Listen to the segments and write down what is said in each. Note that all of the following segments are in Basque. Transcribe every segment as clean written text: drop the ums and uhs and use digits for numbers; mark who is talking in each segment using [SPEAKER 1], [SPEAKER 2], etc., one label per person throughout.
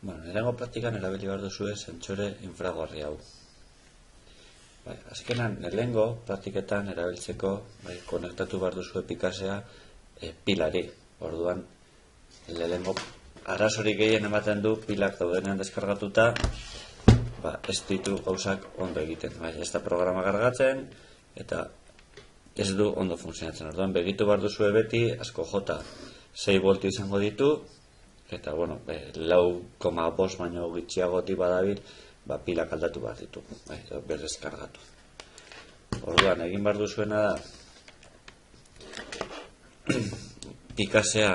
[SPEAKER 1] Lehenengo praktikan erabili behar duzue sentsore infragorri hau. Azkenan, lehenengo praktiketan erabiltzeko konektatu behar duzue pikasea pilari. Orduan, lehenengo arazorik gehien ematen du pilak daudenean deskargatuta, ez ditu gauzak ondo egiten. Ez da programa kargatzen eta ez du ondo funtzionatzen. Orduan, begitu behar duzue beti, asko jota 6 voltio izango ditu, eta, 4,5 baino gitxiagoti badabil, pilak aldatu behar ditu, berrez kargatu. Orduan, egin behar duzuena da, pikasea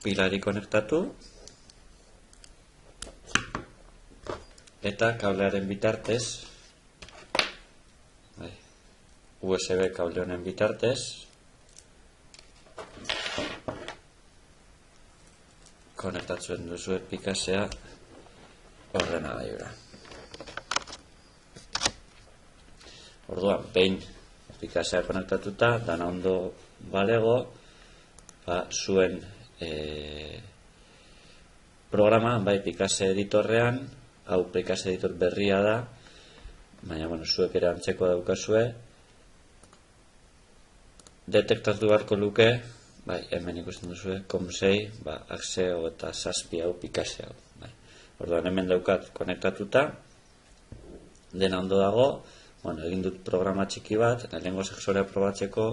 [SPEAKER 1] pilari konektatu, eta kablearen bitartez, USB kable honen bitartez, konektatzen duzue pikasea ordenagailura. Orduan, behin pikasea konektatuta, dana ondo balego, zuen programa, pikase editorrean, hau pikase editor berria da, baina, zuek ere antzeko daukazue, detektatu beharko luke, hemen ikusten duzue, COM6, Axeo eta Zazpi hau pikase hau. Orduan, hemen daukat konektatuta, dena ondo dago, egin dut programa txiki bat, lehenengo sensorea probatzeko,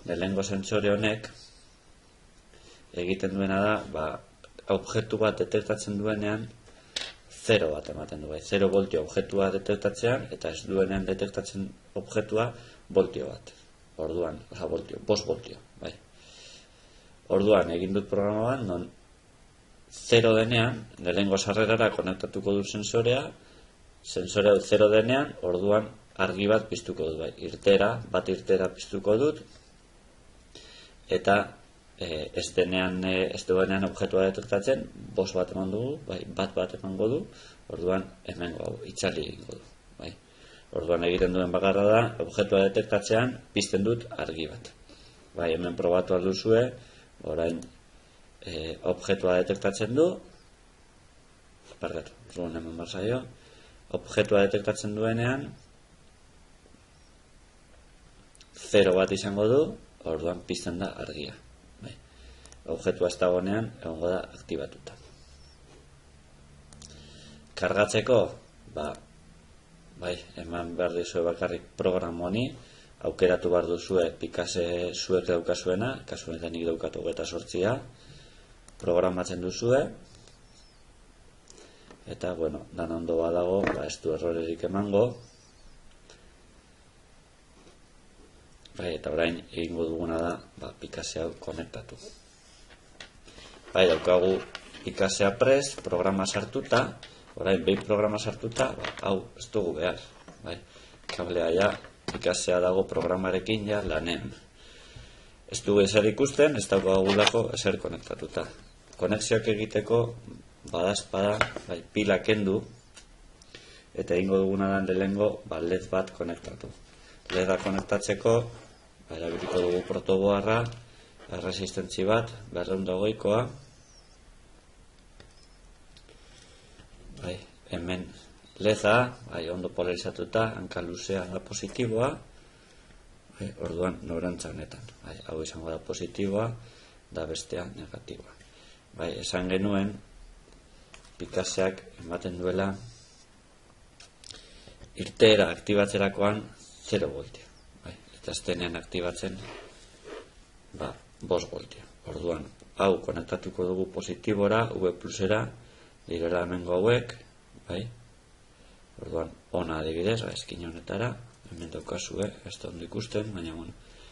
[SPEAKER 1] lehenengo sentsore honek egiten duena da, objektu bat detektatzen duenean, 0 bat ematen du, 0 voltio objektua detektatzean, eta ez duenean detektatzen objektua voltio bat. Orduan, 5 voltio. Orduan, egin dut programa bat, non 0 denean, lehenengo sarrerara konektatuko du sensorea 0 denean, orduan argi bat piztuko dut, irtera piztuko dut, eta ez duenean objektua detektatzen, 5 bat eman dugu, bat emango du, orduan hemengo hau, itzali egingo du. Orduan egiten duen bakarra da, objektua detektatzean pizten dut argi bat. Hemen probatu alduzue, orain objektua detektatzen du, objektua detektatzen duenean 0 bat izango du, orduan pizten da argia. Objektua ez dagoenean egongo da aktibatuta. Kargatzeko, eman behar dizue bakarrik programa honi, aukeratu behar duzue pikase zuek daukazuena, kasuenetan nik daukat 28a, programatzen duzue, eta, dana ondo badago, ez du errorerik emango, eta orain egingo duguna da, pikase hau konektatu. Daukagu pikasea prest, programa sartuta, orain behin programa sartuta, hau ez dugu behar. Kablea ja, pikasea dago programarekin ja lanean. Ez dugu ezer ikusten, ez daukagulako ezer konektatuta. Konexioak egiteko, badazpada, pila kendu, eta egingo duguna da lehenengo LED bat konektatu. LEDa konektatzeko, erabiliko dugu protoboarra, erresistentzi bat, 220koa, hemen leza, ondo polarizatuta, hanka luzea da positiboa, orduan norantza honetan. Hau izango da positiboa, da bestea negatiboa. Esan genuen, pikaseak ematen duela irteera aktibatzerakoan 0 voltio. Eta aztenean aktibatzen 5 voltio. Orduan, hau konektatuko dugu positibora, V plusera, direla hemengo hauek, orduan, ona adibidez, eskin honetara, hemen daukazue, ez da ondo ikusten, baina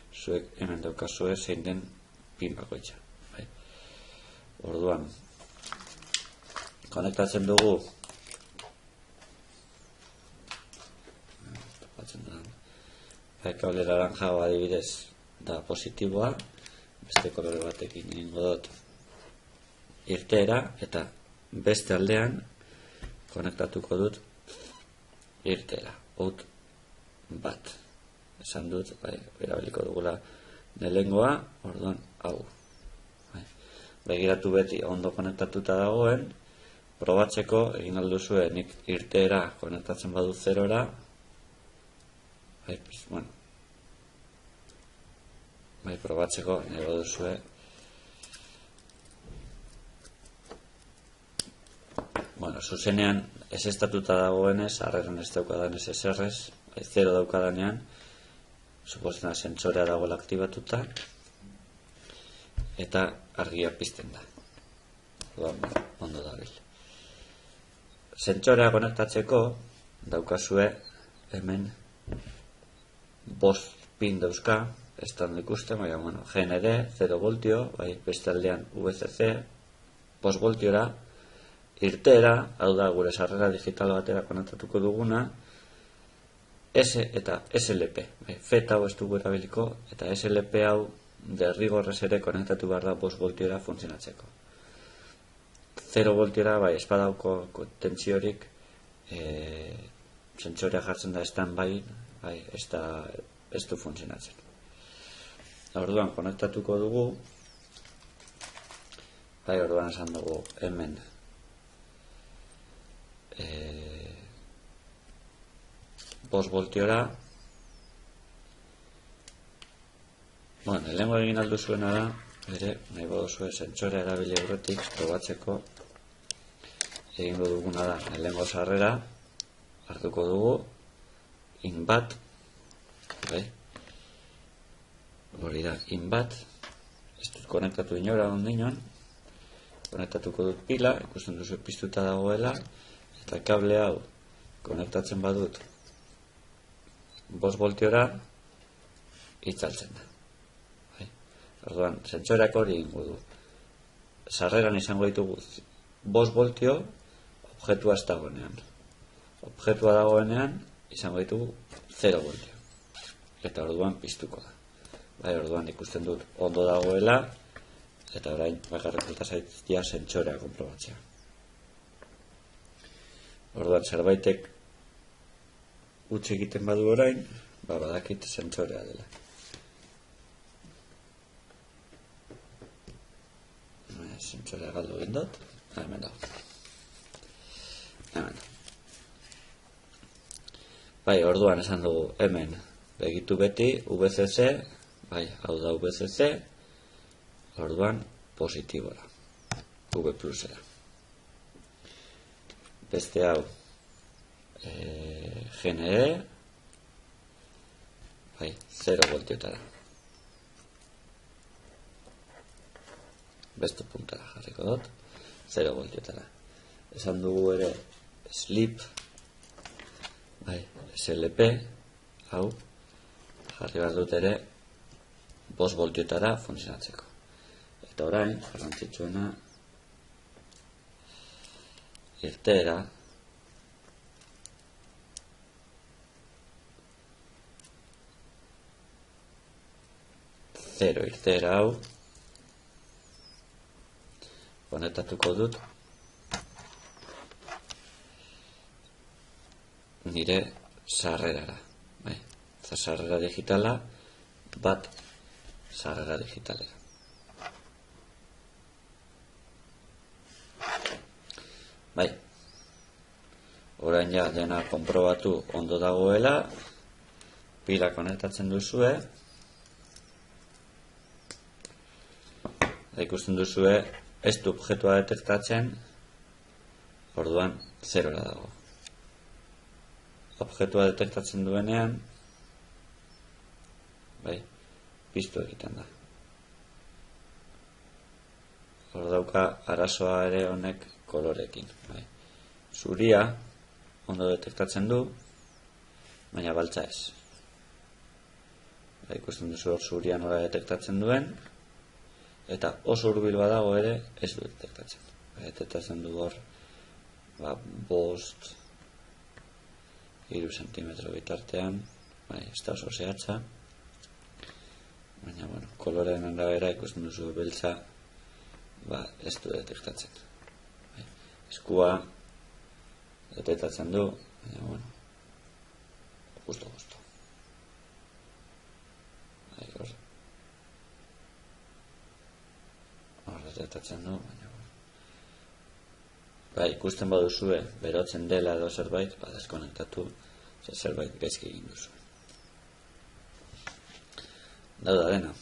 [SPEAKER 1] zuek hemen daukazue zein den pin bakoitza. Orduan, konektatzen dugu, kable naranja adibidez da positiboa, beste kolore batekin egingo dut irteera, eta beste aldean konektatuko dut irteera, out bat. Esan dut, erabiliko dugula lehengoa, orduan hau. Begiratu beti ondo konektatuta dagoen, probatzeko, egin alduzue, nik irteera konektatzen badu zerora, probatzeko, nahi baduzue, zuzenean ez estatuta dagoenez, harreran ez daukadan ez eserrez, zero daukadanean, suposten da sentsorea dagoela aktibatuta, eta argia pizten da. Ondo dabil. Sentsorea konektatzeko daukazue hemen 5 pin dauzka, ez da ikusten, GND, 0 voltio, beste aldean VCC, 5 voltiora, irteera, hau da gure sarrera digital batera konektatuko duguna, S eta SLP, FET hau ez dugu erabiliko, eta SLP hau derrigorrez ere konektatu behar da 5 voltiora funtzionatzeko. 0 voltiora, espadauko tentsiorik, sentsorea jartzen da standby, ez du funtzionatzen. Orduan konektatuko dugu, orduan esan dugu hemen 5 voltiora. Lehenko egin aldu zuena da, nahi baduzue sentsorea erabili aurretik probatzeko egingo duguna da, lehenko sarrera hartuko dugu, in bat, hori da, in bat, ez dut konektatu inora ondinoan, konektatuko dut pila, ikusten duzu piztuta dagoela, eta kable hau konektatzen badut 5 voltiora itzaltzen da. Orduan, sentsoreak hori ingo du. Sarreran izango ditugu 5 voltio, objektua ez dagoenean. Objektua dagoenean izango ditugu 0 voltio. Eta orduan piztuko da. Orduan ikusten dut ondo dagoela, eta orain bakarrik falta zaitia sentsorea konprobatzea. Orduan, zerbaitek utzi egiten badu orain, badakit sentsorea dela. Sentsorea galdu egin dut, hemen dago. Orduan esan dugu hemen begitu beti, VCC, hau da VCC, orduan positibora, V plusera. Beste hau GNE, 0 voltiotara. Beste puntara jarriko dut, 0 voltiotara. Esan dugu ere sleep, SLP, hau, jarri behar dut ere 5 voltiotara funtzionatzeko. Eta orain, garrantzitsuena, irteera, 0 irteera hau, konektatuko dut nire sarrerara. Sarrera digitala bat sarrera digitalera. Orain ja dena konprobatu ondo dagoela, pila konektatzen duzue, ikusten duzue ez du objektua detektatzen, orduan 0 dago. Objektua detektatzen duenean, piztu egiten da. Hor dauka arazoa ere honek kolorekin. Zuria ondo detektatzen du, baina baltza ez. Ikusten duzu hor zuria nola detektatzen duen, eta oso hurbil badago ere ez du detektatzen. Detektatzen du hor 5, 3 zentimetro bitartean, ez da oso zehatza, baina koloreen arabera ikusten duzu beltza ez du detektatzen. Eskua detektatzen du, baina justo. Hor detektatzen du, baina ikusten baduzue berotzen dela edo zerbait, deskonektatu, zerbait gaizki egin duzu. Dauda dena.